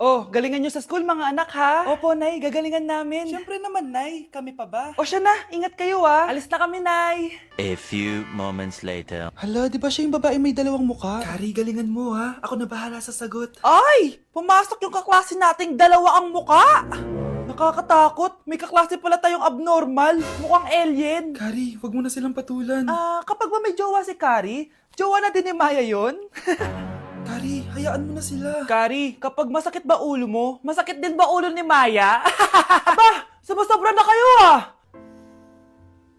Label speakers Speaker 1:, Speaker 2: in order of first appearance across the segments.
Speaker 1: Oh, galingan nyo sa school mga anak ha? Opo, Nay, gagalingan namin. Siyempre naman, Nay. Kami pa ba? O siya na, ingat kayo ha. Alis na kami, Nay.
Speaker 2: A few moments later.
Speaker 1: Hala, di ba siya yung babae may dalawang muka? Kari, galingan mo ha. Ako na bahala sa sagot. Ay! Pumasok yung kaklase nating dalawa ang muka! Nakakatakot. May kaklase pala tayong abnormal. Mukhang alien. Kari, wag mo na silang patulan. Kapag ba may jowa si Kari, jowa na din ni Maya yun? Kari, hayaan mo na sila. Kari, kapag masakit ba ulo mo, masakit din ba ulo ni Maya? Aba, sumusobra na kayo ah!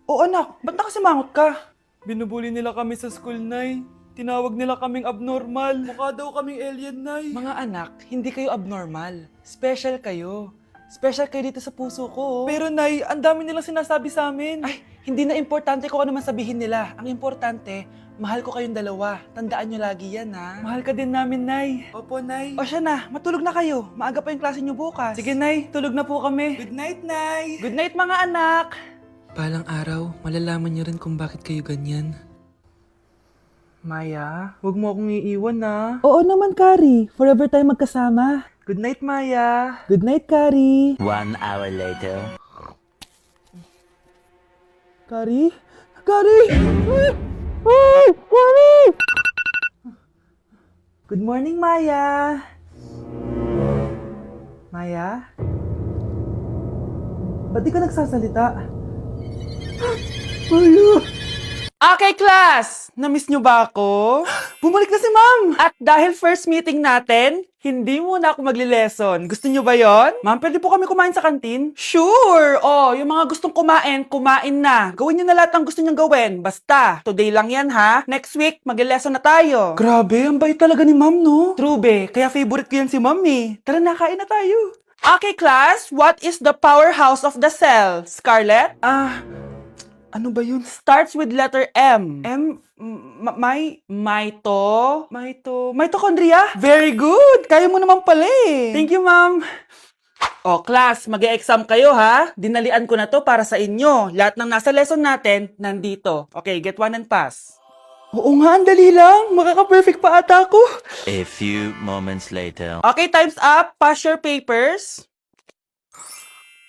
Speaker 1: O anak, ba't nakasimangot ka? Binubuli nila kami sa school, Nay. Tinawag nila kaming abnormal. Mukha daw kaming alien, Nay. Mga anak, hindi kayo abnormal. Special kayo. Special kayo dito sa puso ko. Pero Nay, ang dami nilang sinasabi sa amin. Ay, hindi na importante kung ano man sabihin nila. Ang importante, mahal ko kayong dalawa. Tandaan nyo lagi yan, ha? Mahal ka din namin, Nay. Opo, Nay. O siya na, matulog na kayo. Maaga pa yung klase nyo bukas. Sige, Nay. Tulog na po kami. Good night, Nay. Good night, mga anak.
Speaker 3: Balang araw, malalaman niyo rin kung bakit kayo ganyan.
Speaker 1: Maya, huwag mo akong iiwan, na. Oo naman, Kari. Forever tayo magkasama. Good night, Maya. Good night, Kari.
Speaker 2: 1 hour later.
Speaker 1: Kari? Kari! Ay! Kari! Good morning, Maya. Maya? Ba't di ka nagsasalita? Maya! Okay, class! Namiss nyo ba ako? Bumalik na si ma'am! At dahil first meeting natin, hindi muna ako magli-lesson. Gusto nyo ba yon? Ma'am, pwede po kami kumain sa kantin? Sure! Oh, yung mga gustong kumain, kumain na. Gawin nyo na lahat ng gusto nyong gawin. Basta, today lang yan ha. Next week, magli-lesson na tayo. Grabe, ang bait talaga ni ma'am, no? True, be. Kaya favorite ko yan si ma'am eh. Tara na, kain na tayo. Okay, class. What is the powerhouse of the cell? Scarlett? Ano ba yun? Starts with letter M. Mitochondria? Very good! Kaya mo naman pala eh. Thank you, ma'am. O, class, mag-e-exam kayo ha. Dinalian ko na to para sa inyo. Lahat ng nasa lesson natin, nandito. Okay, get one and pass. Oo nga, ang dali lang. Makaka-perfect pa ata ako.
Speaker 2: A few moments later.
Speaker 1: Okay, time's up. Pass your papers.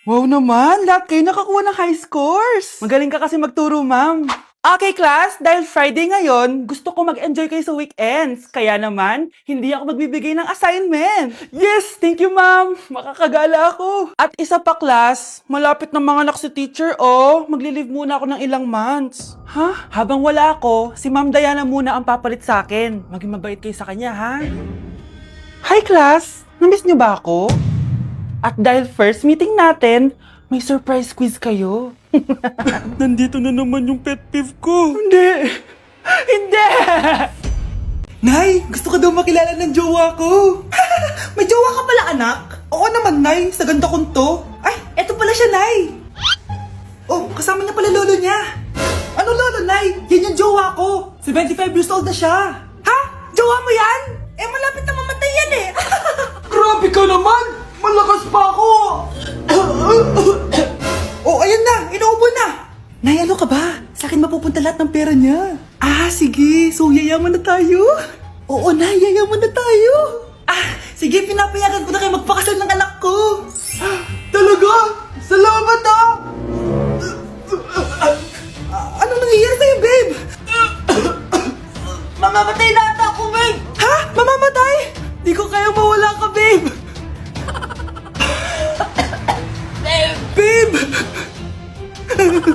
Speaker 1: Wow naman, lahat kayo nakakuha ng high scores. Magaling ka kasi magturo, ma'am. Okay, class, dahil Friday ngayon, gusto ko mag-enjoy kayo sa weekends. Kaya naman, hindi ako magbibigay ng assignment. Yes, thank you, ma'am. Makakagala ako. At isa pa, class, malapit na mga anak si teacher, oh. Magli-leave muna ako ng ilang months. Ha? Habang wala ako, si Ma'am Diana muna ang papalit sa akin. Maging mabait kayo sa kanya, ha? Hi, class. Namiss niyo ba ako? At dahil first meeting natin, may surprise quiz kayo. Nandito na naman yung pet peeve ko. Hindi! Hindi! Nay, gusto ko daw makilala ng jowa ko. May jowa ka pala, anak? Oo naman, Nay. Sa ganda kong to. Ay, eto pala siya, Nay. Oh, kasama niya pala lolo niya. Ano lolo, Nay? Yan yung jowa ko. 75 years old na siya. Ha? Jowa mo yan? Eh, malapit na mamatay yan eh. Grabe ka naman! Malakas pa ako! Oh, ayan na! Inuubo na! Nay, ano ka ba? Sa akin mapupunta lahat ng pera niya. Sige. So, yayaman na tayo? Oo, Nay. Yayaman na tayo. Sige. Pinapayagan ko na kayo magpakasal ng anak ko. Talaga? Salamat Ano nangyayari sa'yo, babe? Mamamatay na ata ako, babe! Ha? Mamamatay? Di ko kaya mawala ka, babe! Babe!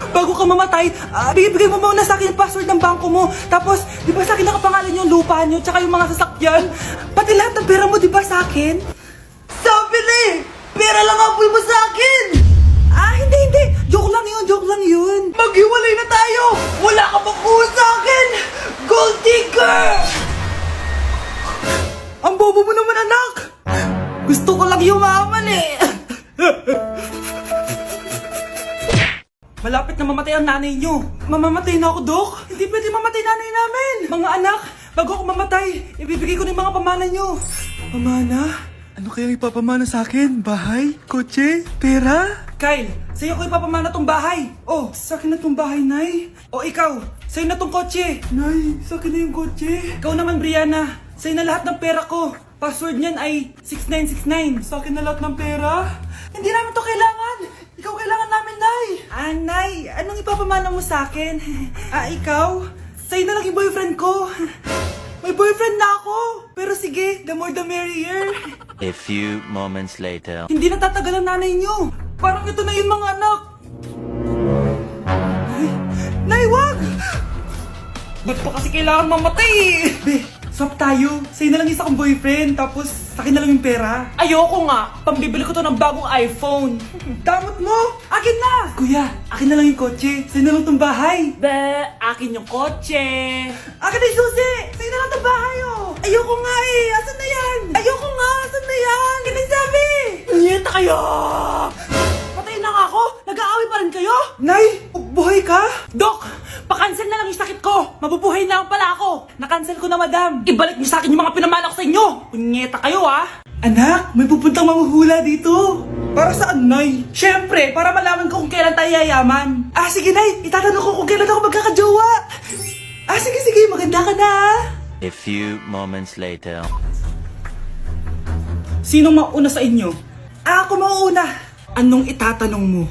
Speaker 1: Bago ka mamatay, bigay mo muna sa akin yung password ng bangko mo. Tapos, di ba sa akin nakapangalan yung lupa nyo, tsaka yung mga sasakyan? Pati lahat ng pera mo, di ba sa akin? Sabi na eh! Pera lang ang mo sa akin! Hindi. Joke lang yun. Maghiwalay na tayo! Wala ka makuha sa akin! Gold digger! Ang bobo mo naman, anak! Gusto ko lang yumaman eh! Malapit na mamatay ang nanay nyo. Mamamatay na ako, Dok. Hindi pwede mamatay nanay namin. Mga anak, bago ako mamatay, ibibigay ko na yung mga pamana nyo. Pamana? Ano kaya ipapamana sa akin? Bahay? Kotse? Pera? Kyle, sa'yo ko ipapamana tong bahay. Oh, sa akin na tong bahay, Nay. O ikaw, sa'yo na tong kotse. Nay, sa akin na yung kotse. Ikaw naman, Brianna. Sa'yo na lahat ng pera ko. Password niyan ay 6969. Sa akin na lahat ng pera. Hindi namin to kailangan. Ikaw kailangan namin, Nay. Nay, anong ipapamana mo sa akin? Ikaw? Sa'yo na lang yung boyfriend ko. May boyfriend na ako. Pero sige, the more the merrier.
Speaker 2: A few moments later.
Speaker 1: Hindi na tatagal ang nanay niyo. Parang ito na yung mga anak. Nay, wag! Ba't pa kasi kailangan mamatay Be, swap tayo. Sa'yo na lang isa kong boyfriend, tapos akin na lang yung pera. Ayoko nga. Pambibili ko to ng bagong iPhone. Damot mo! Akin na! Kuya, akin na lang yung kotse. Sa'yo na lang tong bahay. Be, akin yung kotse. Akin na yung susi! Sa'yo na lang tong bahay, oh! Ayoko nga eh! Asan na yan? Ayoko nga! Asan na yan? Akin na yung sabi! Niyeta kayo! Patay na nga ako! Nag-aaway pa rin kayo? Nay! Buhay ka? Dok! Pa-cancel na lang yung sakit ko! Mabubuhay na lang pala ako! Na-cancel ko na, madam! Ibalik niyo sa akin yung mga pinamala ko sa inyo! Punyeta kayo, ah! Anak, may pupuntang mamuhula dito! Para saan, Nay? Siyempre, para malaman ko kung kailan tayo yayaman! Sige, Nay! Itatanong ko kung kailan ako magkakajowa! Sige, maganda ka na, ah!
Speaker 2: A few moments later.
Speaker 1: Sinong mauna sa inyo? Ako mauna! Anong itatanong mo?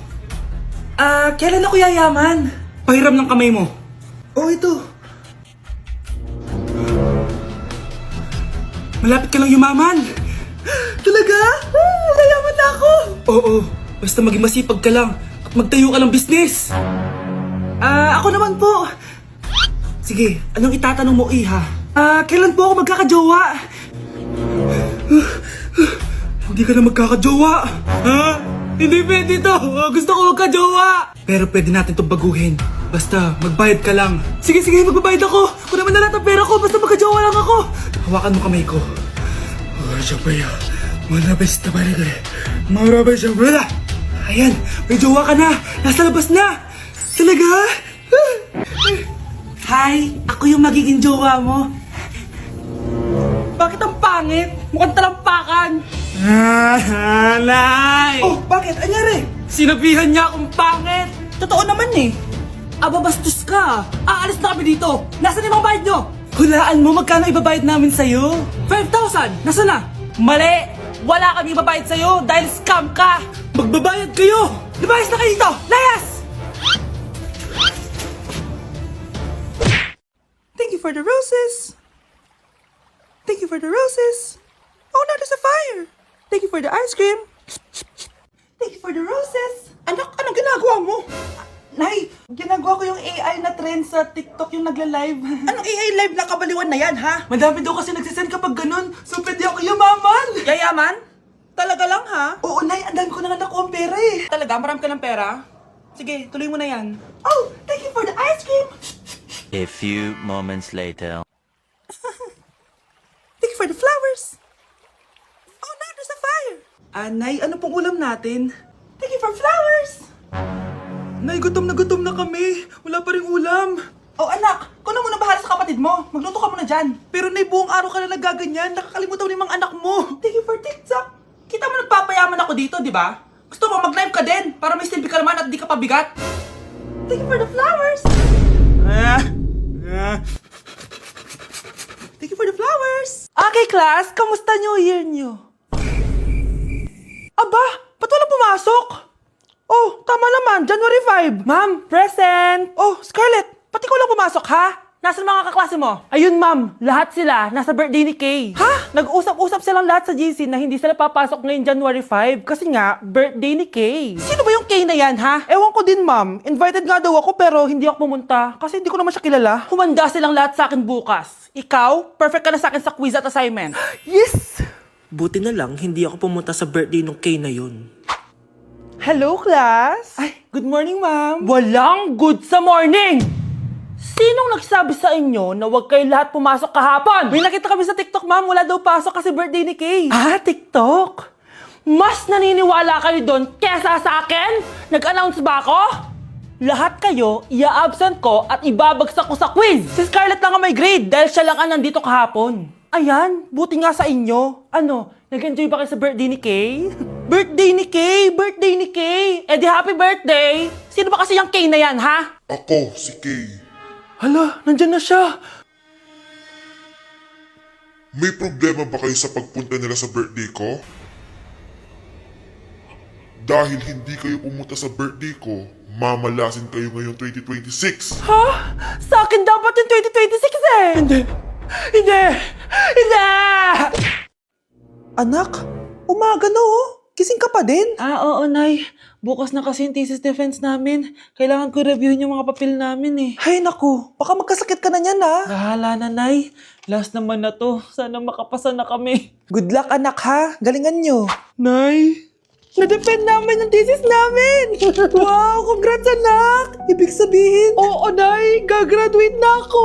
Speaker 1: Kailan ako yayaman? Pahiram ng kamay mo. Ito. Malapit ka lang yumaman. Talaga? Yayaman na ako. Oo, basta maging masipag ka lang at magtayo ka ng business. Ako naman po. Sige, anong itatanong mo, Iha? Kailan po ako magkakajowa? Hindi ka na magkakajowa. Hindi pwede to. Gusto ko magkajowa. Pero pwede natin itong baguhin. Basta, magbayad ka lang. Sige, magbabayad ako. Kung naman na lahat ang pera ko, basta magkajowa lang ako. Hawakan mo kamay ko. Ayan, may jowa ka na. Nasa labas na. Talaga? Hi, ako yung magiging jowa mo. Bakit ang pangit? Mukhang talampakan. Nay! Oh, bakit? Anyari? Sinabihan niya akong pangit. Totoo naman eh. Bastos ka. Aalis na kami dito. Nasaan yung mga bayad nyo? Hulaan mo magkano ibabayad namin sa'yo. 5,000. Nasaan na? Mali. Wala kami ibabayad sa'yo dahil scam ka. Magbabayad kayo. Lumayas na kayo dito. Layas! Thank you for the roses. Thank you for the roses. Oh, now there's a fire. Thank you for the ice cream. Thank you for the roses. Anak, anong ginagawa mo? Nay, ginagawa ko yung AI na trend sa TikTok yung nagla-live. Anong AI live na kabaliwan na yan, ha? Madami daw kasi nagsisend kapag ganun. So, pwede ako yumaman. Yayaman? Talaga lang, ha? Oo, Nay, ang dami ko na nga nakuha ang pera eh. Talaga? Marami ka ng pera? Sige, tuloy mo na yan. Oh, thank you for the ice cream.
Speaker 2: A few moments later.
Speaker 1: Thank you for the flowers. Oh, now there's a fire. Nay, ano pong ulam natin? Thank you for flowers. Nay, gutom na kami. Wala pa ring ulam. Oh, anak, kung na muna bahala sa kapatid mo. Magluto ka muna dyan. Pero Nay, buong araw ka na nagaganyan. Nakakalimutan mo yung mga anak mo. Thank you for TikTok. Kita mo nagpapayaman ako dito, di ba? Gusto mo mag-live ka din para may silbi ka naman at di ka pabigat. Thank you for the flowers. Thank you for the flowers. Okay, class. Kamusta New Year nyo? Aba, ba't walang pumasok? Oh, tama naman. January 5. Ma'am, present. Oh, Scarlett, pati ko lang pumasok, ha? Nasaan mga kaklase mo? Ayun, ma'am. Lahat sila nasa birthday ni Kay. Ha? Nag-usap-usap silang lahat sa GC na hindi sila papasok ngayong January 5 kasi nga, birthday ni Kay. Sino ba yung Kay na yan, ha? Ewan ko din, ma'am. Invited nga daw ako pero hindi ako pumunta kasi hindi ko naman siya kilala. Humanda silang lahat sa akin bukas. Ikaw, perfect ka na sa akin sa quiz at assignment. Yes!
Speaker 4: Buti na lang, hindi ako pumunta sa birthday nung Kay na yun.
Speaker 1: Hello, class! Ay, good morning, ma'am. Walang good sa morning! Sinong nagsabi sa inyo na huwag kayo lahat pumasok kahapon? May nakita kami sa TikTok, ma'am. Wala daw pasok kasi birthday ni Kay. TikTok? Mas naniniwala kayo doon kesa sa akin? Nag-announce ba ako? Lahat kayo, ia-absent ko at ibabagsak ko sa quiz. Si Scarlett lang ang may grade dahil siya lang ang nandito kahapon. Ayan, buti nga sa inyo. Ano, nag-enjoy ba kayo sa birthday ni Kay? Birthday ni Kay! Birthday ni Kay! Eh di happy birthday! Sino ba kasi yung Kay na yan, ha?
Speaker 5: Ako, si Kay.
Speaker 1: Hala, nandyan na siya.
Speaker 5: May problema ba kayo sa pagpunta nila sa birthday ko? Dahil hindi kayo pumunta sa birthday ko, mamalasin kayo ngayong 2026.
Speaker 1: Ha? Sa akin dapat yung 2026 eh! Hindi! Hindi! Hindi!
Speaker 4: Anak, umaga na oh. Gising ka pa din.
Speaker 1: Oo, Nay. Bukas na kasi yung thesis defense namin. Kailangan ko reviewin yung mga papel namin eh.
Speaker 4: Hay naku, baka magkasakit ka na niyan ha.
Speaker 1: Bahala na, Nay. Last naman na to. Sana makapasa na kami.
Speaker 4: Good luck anak ha, galingan nyo.
Speaker 1: Nay, na-defend namin yung thesis namin!
Speaker 4: Wow, congrats anak! Ibig sabihin,
Speaker 1: Oo, Nay! Gagraduate na ako!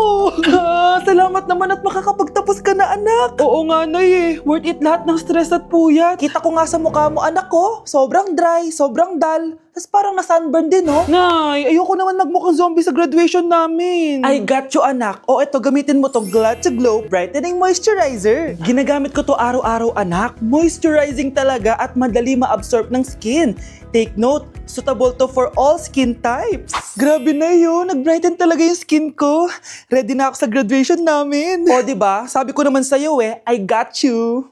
Speaker 4: salamat naman at makakapagtapos ka na anak.
Speaker 1: Oo nga, Nay eh. Worth it lahat ng stress at puyat.
Speaker 4: Kita ko nga sa mukha mo anak ko, sobrang dry, sobrang dull. Tapos parang na-sunburn din oh.
Speaker 1: Nay, ayoko naman magmukhang zombie sa graduation namin.
Speaker 4: I got you anak. O eto, gamitin mo tong Glad to Glow Brightening Moisturizer. Ginagamit ko to araw-araw anak. Moisturizing talaga at madali ma-absorb ng skin. Take note, suitable to for all skin types.
Speaker 1: Grabe na yun. Nag-brighten talaga yung skin ko. Ready na ako sa graduation namin.
Speaker 4: O diba, sabi ko naman sa'yo I got you.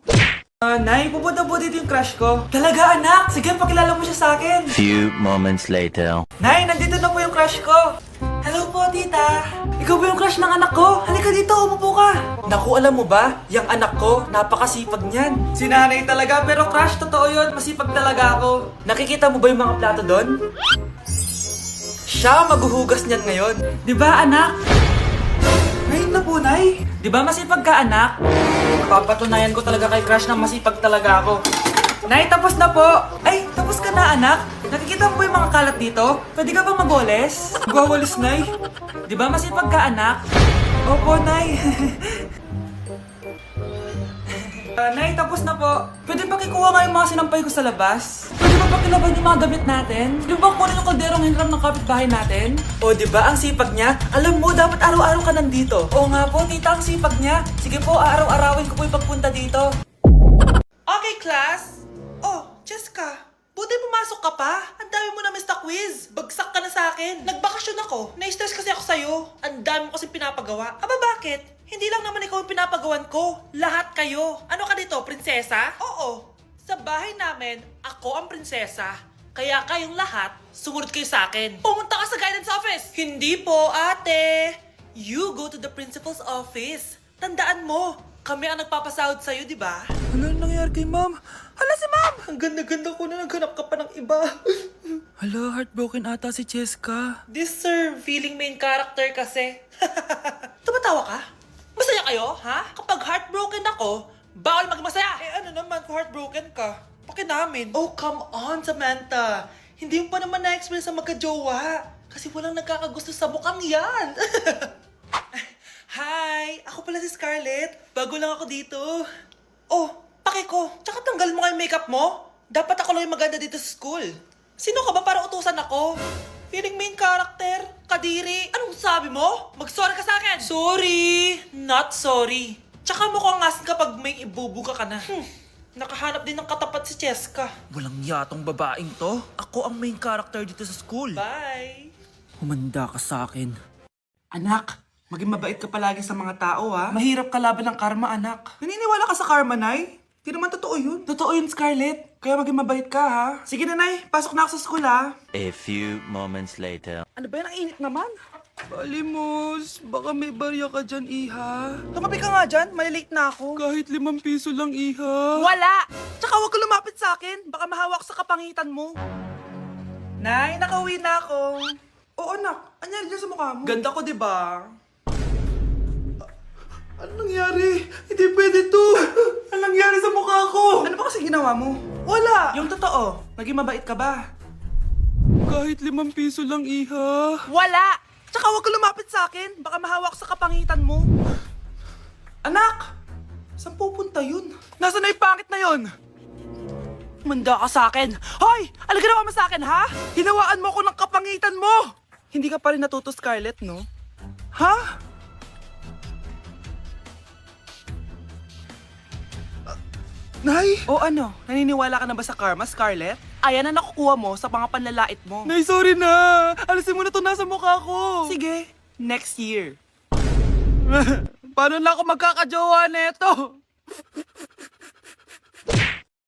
Speaker 1: Nay, pupunta po dito yung crush ko. Talaga, anak? Sige, pakilala mo siya sa akin.
Speaker 2: Few moments later.
Speaker 1: Nay, nandito na po yung crush ko. Hello po, tita. Ikaw ba yung crush ng anak ko? Halika dito, umupo ka. Naku, alam mo ba? Yung anak ko, napakasipag niyan. Si nanay talaga, pero crush, totoo yun. Masipag talaga ako. Nakikita mo ba yung mga plato doon? Siya maghuhugas niyan ngayon. Di ba, anak? Ngayon na po, Nay. Di ba masipag ka, anak? Papatunayan ko talaga kay crush na masipag talaga ako. Nay, tapos na po. Ay, tapos ka na, anak. Nakikita mo ba yung mga kalat dito? Pwede ka bang magwalis? Magwawalis, Nay. Di ba masipag ka, anak? Opo, Nay. Nay, tapos na po. Pwede ba kikuha nga yung mga sinampay ko sa labas? Pwede ba pakilaban yung mga damit natin? Di ba kunin yung kalderong hinram ng kapitbahay natin? O, di ba ang sipag niya? Alam mo, dapat araw-araw ka nandito. O nga po, tita, ang sipag niya. Sige po, araw-arawin ko po yung pagpunta dito. Okay, class. Oh, Jessica. Buti pumasok ka pa. Ang dami mo na miss na quiz. Bagsak ka na sa akin. Nagbakasyon ako. Na-stress kasi ako sa'yo. Ang dami mo kasi pinapagawa. Aba, bakit? Hindi lang naman ikaw yung pinapagawan ko. Lahat kayo. Ano ka dito, prinsesa? Oo. Sa bahay namin, ako ang prinsesa. Kaya kayong lahat, sumunod kayo sa akin. Pumunta ka sa guidance office. Hindi po, ate. You go to the principal's office. Tandaan mo, kami ang nagpapasahod sa'yo, di ba? Ano nangyari kay ma'am? Hala si ma'am! Ang ganda-ganda ko na naghanap ka pa ng iba.
Speaker 3: Hala, heartbroken ata si Cheska.
Speaker 1: This sir, feeling main character kasi. Tumatawa ka? Masaya kayo, ha? Kapag heartbroken ako, bawal maging masaya. Eh ano naman kung heartbroken ka? Pakinamin. Oh, come on, Samantha. Hindi mo pa naman na-experience sa magka-jowa. Kasi walang nagkakagusto sa mukhang yan. Hi! Ako pala si Scarlett. Bago lang ako dito. Oh, pake ko. Tsaka tanggal mo nga yung makeup mo. Dapat ako lang yung maganda dito sa school. Sino ka ba para utusan ako? Feeling main character? Kadiri? Anong sabi mo? Mag-sorry ka sa akin! Sorry! Not sorry. Tsaka mukhang asin kapag may ibubuga ka na. Nakahanap din ng katapat si Cheska.
Speaker 4: Walang yatong babaeng to. Ako ang main character dito sa school.
Speaker 1: Bye!
Speaker 4: Humanda ka sa akin.
Speaker 1: Anak, maging mabait ka palagi sa mga tao, ha? Mahirap kalaban ng karma, anak. Naniniwala ka sa karma, Nay? Di naman totoo yun. Totoo yun, Scarlett. Kaya maging mabait ka, ha? Sige na, Nay. Pasok na ako sa school, ha?
Speaker 2: A few moments later.
Speaker 1: Ano ba yan? Ang init naman. Balimos, baka may barya ka dyan, Iha. Tumabi ka nga dyan. Malilate na ako. Kahit 5 piso lang, Iha. Wala! Tsaka huwag ka lumapit sa akin. Baka mahawak sa kapangitan mo. Nay, nakauwi na ako. Oo, anak. Anyari dyan sa mukha mo? Ganda ko, di ba? Ano nangyari? Hindi pwede to! Ano nangyari sa mukha ko? Ano ba kasi ginawa mo? Wala! Yung totoo, naging mabait ka ba? Kahit 5 piso lang, Iha. Wala! Tsaka huwag ka lumapit sa akin. Baka mahawak sa kapangitan mo. Anak! Saan pupunta yun? Nasaan na yung pangit na yun? Manda ka sa akin. Hoy! Ano ginawa mo sa akin, ha? Hinawaan mo ako ng kapangitan mo! Hindi ka pa rin natuto, Scarlett, no? Ha? Nay! O ano? Naniniwala ka na ba sa karma, Scarlett? Ayan na nakukuha mo sa mga panlalait mo. Nay, sorry na! Alisin mo na to nasa mukha ko! Sige, next year. Paano na ako magkakajowa neto?